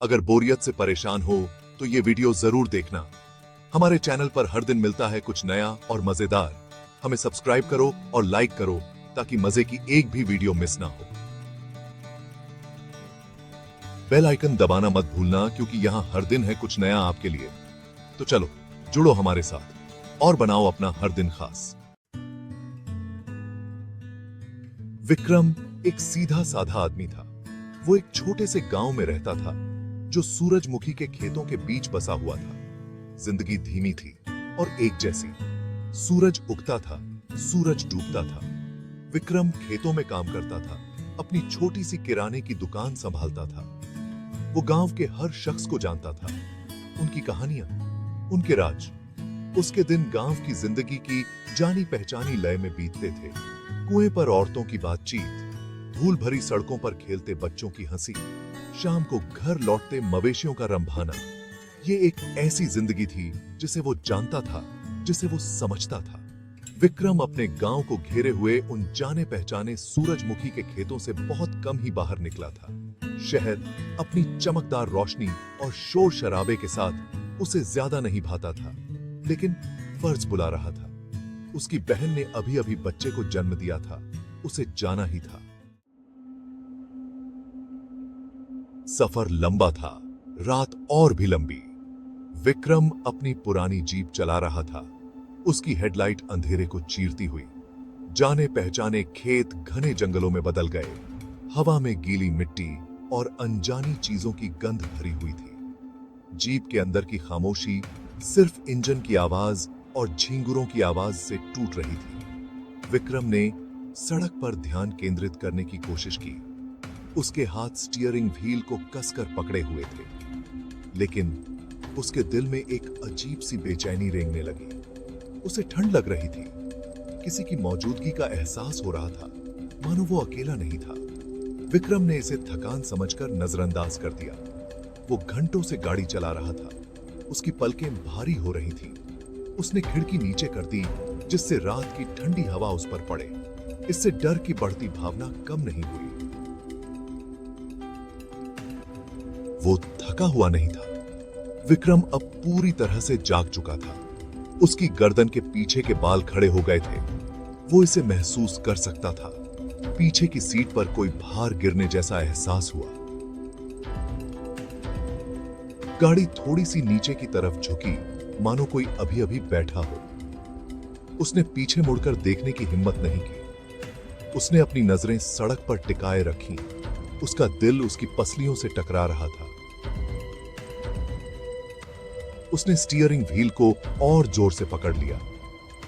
अगर बोरियत से परेशान हो तो ये वीडियो जरूर देखना। हमारे चैनल पर हर दिन मिलता है कुछ नया और मजेदार। हमें सब्सक्राइब करो और लाइक करो ताकि मजे की एक भी वीडियो मिस ना हो। बेल आइकन दबाना मत भूलना क्योंकि यहाँ हर दिन है कुछ नया आपके लिए। तो चलो जुड़ो हमारे साथ और बनाओ अपना हर दिन खास। विक्रम एक सीधा साधा आदमी था। वो एक छोटे से गांव में रहता था जो सूरजमुखी के खेतों के बीच बसा हुआ था। जिंदगी धीमी थी और एक जैसी। सूरज उगता था, सूरज डूबता था। विक्रम खेतों में काम करता था, अपनी छोटी सी किराने की दुकान संभालता था। वो गांव के हर शख्स को जानता था, उनकी कहानियां, उनके राज। उसके दिन गांव की जिंदगी की जानी पहचानी लय में बीतते थे। कुएं पर औरतों की बातचीत, धूल भरी सड़कों पर खेलते बच्चों की हंसी, शाम को घर लौटते मवेशियों का रंभाना। ये एक ऐसी जिंदगी थी जिसे वो जानता था, जिसे वो समझता था। विक्रम अपने गांव को घेरे हुए उन जाने पहचाने सूरजमुखी के खेतों से बहुत कम ही बाहर निकला था। शहर अपनी चमकदार रोशनी और शोर शराबे के साथ उसे ज्यादा नहीं भाता था, लेकिन फर्ज बुला रहा था। उसकी बहन ने अभी अभी बच्चे को जन्म दिया था, उसे जाना ही था। सफर लंबा था, रात और भी लंबी। विक्रम अपनी पुरानी जीप चला रहा था। उसकी हेडलाइट अंधेरे को चीरती हुई। जाने पहचाने खेत घने जंगलों में बदल गए। हवा में गीली मिट्टी और अनजानी चीजों की गंध भरी हुई थी। जीप के अंदर की खामोशी सिर्फ इंजन की आवाज और झींगुरों की आवाज से टूट रही थी। विक्रम ने सड़क पर ध्यान केंद्रित करने की कोशिश की। उसके हाथ स्टीयरिंग व्हील को कसकर पकड़े हुए थे, लेकिन उसके दिल में एक अजीब सी बेचैनी रेंगने लगी। उसे ठंड लग रही थी, किसी की मौजूदगी का एहसास हो रहा था, मानो वो अकेला नहीं था। विक्रम ने इसे थकान समझकर नजरअंदाज कर दिया। वो घंटों से गाड़ी चला रहा था, उसकी पलकें भारी हो रही थीं। उसने खिड़की नीचे कर दी जिससे रात की ठंडी हवा उस पर पड़े। इससे डर की बढ़ती भावना कम नहीं हुई। वो थका हुआ नहीं था। विक्रम अब पूरी तरह से जाग चुका था। उसकी गर्दन के पीछे के बाल खड़े हो गए थे। वो इसे महसूस कर सकता था। पीछे की सीट पर कोई भार गिरने जैसा एहसास हुआ। गाड़ी थोड़ी सी नीचे की तरफ झुकी, मानो कोई अभी अभी बैठा हो। उसने पीछे मुड़कर देखने की हिम्मत नहीं की। उसने अपनी नजरें सड़क पर टिकाए रखीं। उसका दिल उसकी पसलियों से टकरा रहा था। उसने स्टीयरिंग व्हील को और जोर से पकड़ लिया।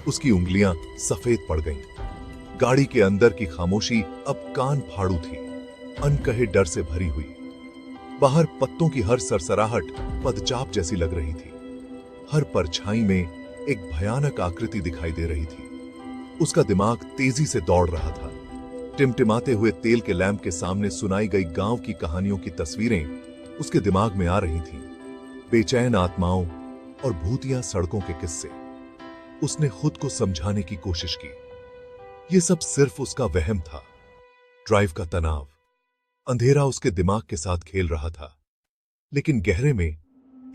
उसकी उंगलियां सफेद पड़ गईं। गाड़ी के अंदर की खामोशी अब कान फाड़ू थी, अनकहे डर से भरी हुई। बाहर पत्तों की हर सरसराहट पदचाप जैसी लग रही थी। हर परछाई में एक भयानक आकृति दिखाई दे रही थी। उसका दिमाग तेजी से दौड़ रहा था। टिमटिमाते हुए तेल के लैंप के सामने सुनाई गई गांव की कहानियों की तस्वीरें उसके दिमाग में आ रही थीं। बेचैन आत्माओं और भूतिया सड़कों के किस्से। उसने खुद को समझाने की कोशिश की, यह सब सिर्फ उसका वहम था। ड्राइव का तनाव, अंधेरा उसके दिमाग के साथ खेल रहा था, लेकिन गहरे में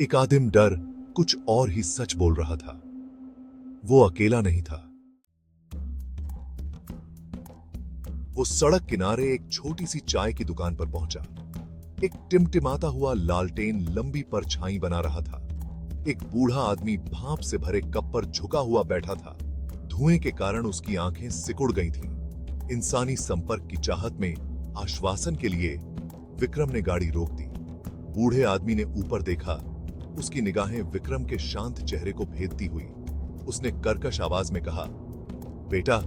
एक आदिम डर कुछ और ही सच बोल रहा था। वो अकेला नहीं था। वो सड़क किनारे एक छोटी सी चाय की दुकान पर पहुंचा। एक टिमटिमाता हुआ लालटेन लंबी परछाई बना रहा था। एक बूढ़ा आदमी भाप से भरे कप पर झुका हुआ बैठा था। धुएं के कारण उसकी आंखें सिकुड़ गई थीं। इंसानी संपर्क की चाहत में आश्वासन के लिए विक्रम ने गाड़ी रोक दी। बूढ़े आदमी ने ऊपर देखा। उसकी निगाहें विक्रम के शांत चेहरे को भेदती हुई। उसने कर्कश आवाज में कहा, बेटा,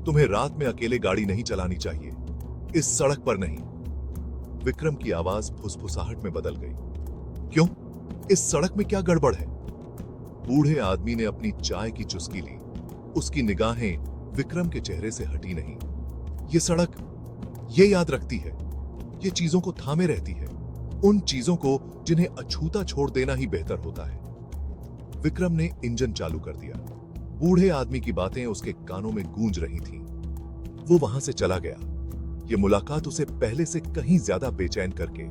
तुम्हें रात में अकेले गाड़ी नहीं चलानी चाहिए, इस सड़क पर नहीं। विक्रम की आवाज फुसफुसाहट में बदल गई। क्यों? इस सड़क में क्या गड़बड़ है? बूढ़े आदमी ने अपनी चाय की चुस्की ली। उसकी निगाहें विक्रम के चेहरे से हटी नहीं। ये सड़क ये याद रखती है, ये चीजों को थामे रहती है, उन चीजों को जिन्हें अछूता छोड़ देना ही बेहतर होता है। विक्रम ने इंजन चालू कर दिया। बूढ़े आदमी की बातें उसके कानों में गूंज रही थीं। वो वहां से चला गया। ये मुलाकात उसे पहले से कहीं ज्यादा बेचैन करके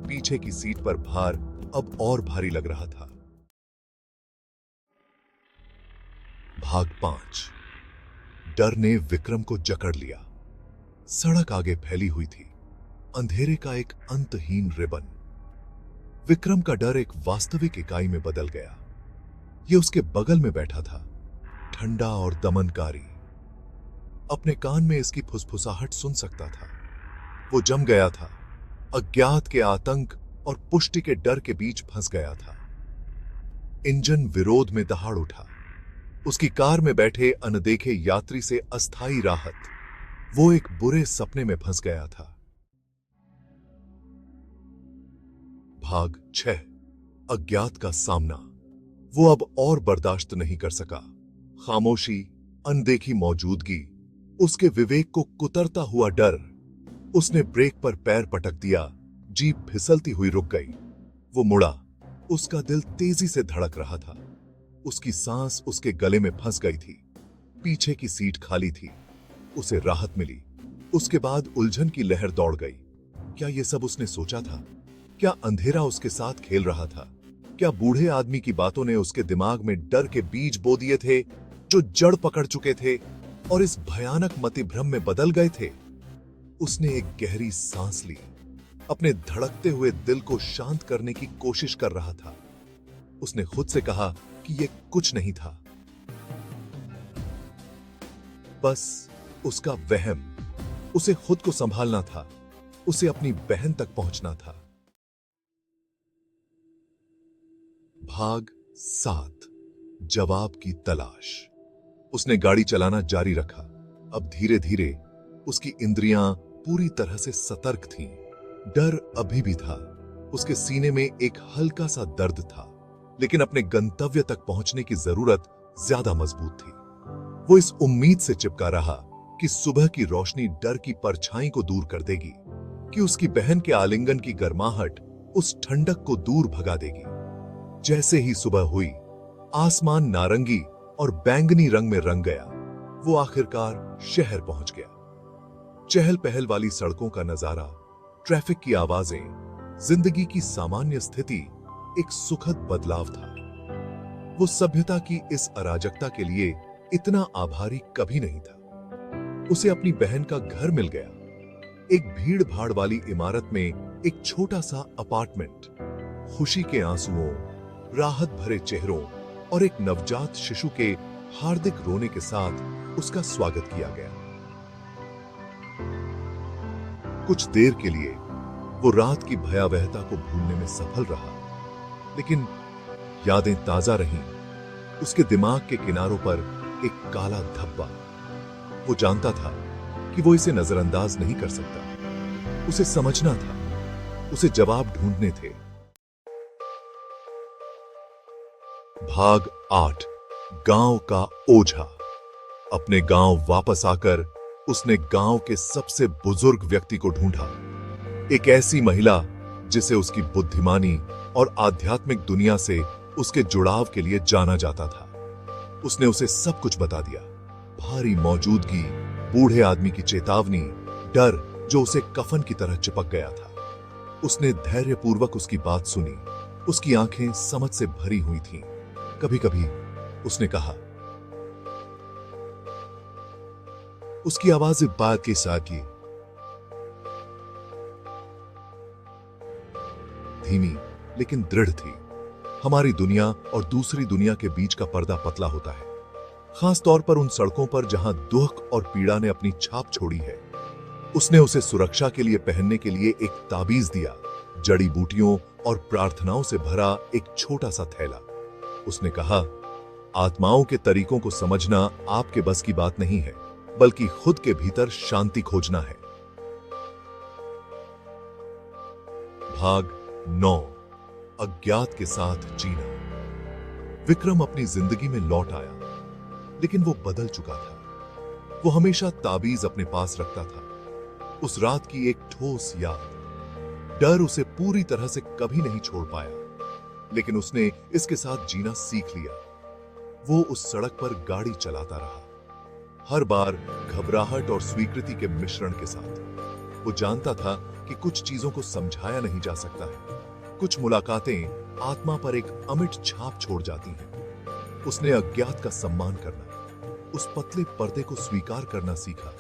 पीछे की सीट पर भार अब और भारी लग रहा था। भाग 5। डर ने विक्रम को जकड़ लिया। सड़क आगे फैली हुई थी, अंधेरे का एक अंतहीन रिबन। विक्रम का डर एक वास्तविक इकाई में बदल गया। यह उसके बगल में बैठा था, ठंडा और दमनकारी। अपने कान में इसकी फुसफुसाहट सुन सकता था। वो जम गया था, अज्ञात के आतंक और पुष्टि के डर के बीच फंस गया था। इंजन विरोध में दहाड़ उठा। उसकी कार में बैठे अनदेखे यात्री से अस्थाई राहत। वो एक बुरे सपने में फंस गया था। भाग 6। अज्ञात का सामना। वो अब और बर्दाश्त नहीं कर सका। खामोशी, अनदेखी मौजूदगी, उसके विवेक को कुतरता हुआ डर। उसने ब्रेक पर पैर पटक दिया। जीप फिसलती हुई रुक गई। वो मुड़ा। उसका दिल तेजी से धड़क रहा था। उसकी सांस उसके गले में फंस गई थी। पीछे की सीट खाली थी। उसे राहत मिली। उसके बाद उलझन की लहर दौड़ गई। क्या यह सब उसने सोचा था? क्या अंधेरा उसके साथ खेल रहा था? क्या बूढ़े आदमी की बातों ने उसके दिमाग में डर के बीज बो दिए थे, जो जड़ पकड़ चुके थे और इस भयानक मतिभ्रम में बदल गए थे? उसने एक गहरी सांस ली। अपने धड़कते हुए दिल को शांत करने की कोशिश कर रहा था। उसने खुद से कहा कि यह कुछ नहीं था, बस उसका वहम। उसे खुद को संभालना था। उसे अपनी बहन तक पहुंचना था। भाग 7। जवाब की तलाश। उसने गाड़ी चलाना जारी रखा। अब धीरे धीरे उसकी इंद्रियां पूरी तरह से सतर्क थीं। डर अभी भी था। उसके सीने में एक हल्का सा दर्द था, लेकिन अपने गंतव्य तक पहुंचने की जरूरत ज्यादा मजबूत थी। वो इस उम्मीद से चिपका रहा कि सुबह की रोशनी डर की परछाई को दूर कर देगी, कि उसकी बहन के आलिंगन की गर्माहट उस ठंडक को दूर भगा देगी। जैसे ही सुबह हुई, आसमान नारंगी और बैंगनी रंग में रंग गया। वो आखिरकार शहर पहुंच गया। चहल पहल वाली सड़कों का नजारा, ट्रैफिक की आवाजें, जिंदगी की सामान्य स्थिति एक सुखद बदलाव था। वो सभ्यता की इस अराजकता के लिए इतना आभारी कभी नहीं था। उसे अपनी बहन का घर मिल गया। एक भीड़ भाड़ वाली इमारत में एक छोटा सा अपार्टमेंट। खुशी के आंसुओं, राहत भरे चेहरों और एक नवजात शिशु के हार्दिक रोने के साथ उसका स्वागत किया गया। कुछ देर के लिए वो रात की भयावहता को भूलने में सफल रहा, लेकिन यादें ताजा रहीं। उसके दिमाग के किनारों पर एक काला धब्बा। वो जानता था कि वो इसे नजरअंदाज नहीं कर सकता। उसे समझना था। उसे जवाब ढूंढने थे। भाग 8। गांव का ओझा। अपने गांव वापस आकर उसने गांव के सबसे बुजुर्ग व्यक्ति को ढूंढा। एक ऐसी महिला जिसे उसकी बुद्धिमानी और आध्यात्मिक दुनिया से उसके जुड़ाव के लिए जाना जाता था। उसने उसे सब कुछ बता दिया। भारी मौजूदगी, बूढ़े आदमी की चेतावनी, डर जो उसे कफन की तरह चिपक गया था। उसने धैर्यपूर्वक उसकी बात सुनी। उसकी आंखें समझ से भरी हुई थीं। कभी कभी उसने कहा, उसकी आवाज इस बात के साथ की धीमी लेकिन दृढ़ थी। हमारी दुनिया और दूसरी दुनिया के बीच का पर्दा पतला होता है, खास तौर पर उन सड़कों पर जहां दुख और पीड़ा ने अपनी छाप छोड़ी है। उसने उसे सुरक्षा के लिए पहनने के लिए एक ताबीज दिया, जड़ी बूटियों और प्रार्थनाओं से भरा एक छोटा सा थैला। उसने कहा, आत्माओं के तरीकों को समझना आपके बस की बात नहीं है, बल्कि खुद के भीतर शांति खोजना है। भाग 9। अज्ञात के साथ जीना। विक्रम अपनी जिंदगी में लौट आया, लेकिन वो बदल चुका था। वो हमेशा ताबीज अपने पास रखता था। उस रात की एक ठोस याद। डर उसे पूरी तरह से कभी नहीं छोड़ पाया, लेकिन उसने इसके साथ जीना सीख लिया। वो उस सड़क पर गाड़ी चलाता रहा, हर बार घबराहट और स्वीकृति के मिश्रण के साथ। वो जानता था कि कुछ चीजों को समझाया नहीं जा सकता है। कुछ मुलाकातें आत्मा पर एक अमिट छाप छोड़ जाती हैं। उसने अज्ञात का सम्मान करना, उस पतले पर्दे को स्वीकार करना सीखा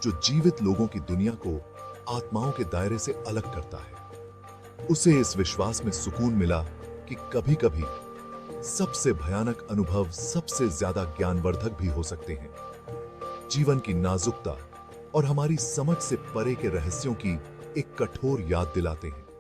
जो जीवित लोगों की दुनिया को आत्माओं के दायरे से अलग करता है। उसे इस विश्वास में सुकून मिला कि कभी-कभी सबसे भयानक अनुभव सबसे ज्यादा ज्ञानवर्धक भी हो सकते हैं। जीवन की नाजुकता और हमारी समझ से परे के रहस्यों की एक कठोर याद दिलाते हैं।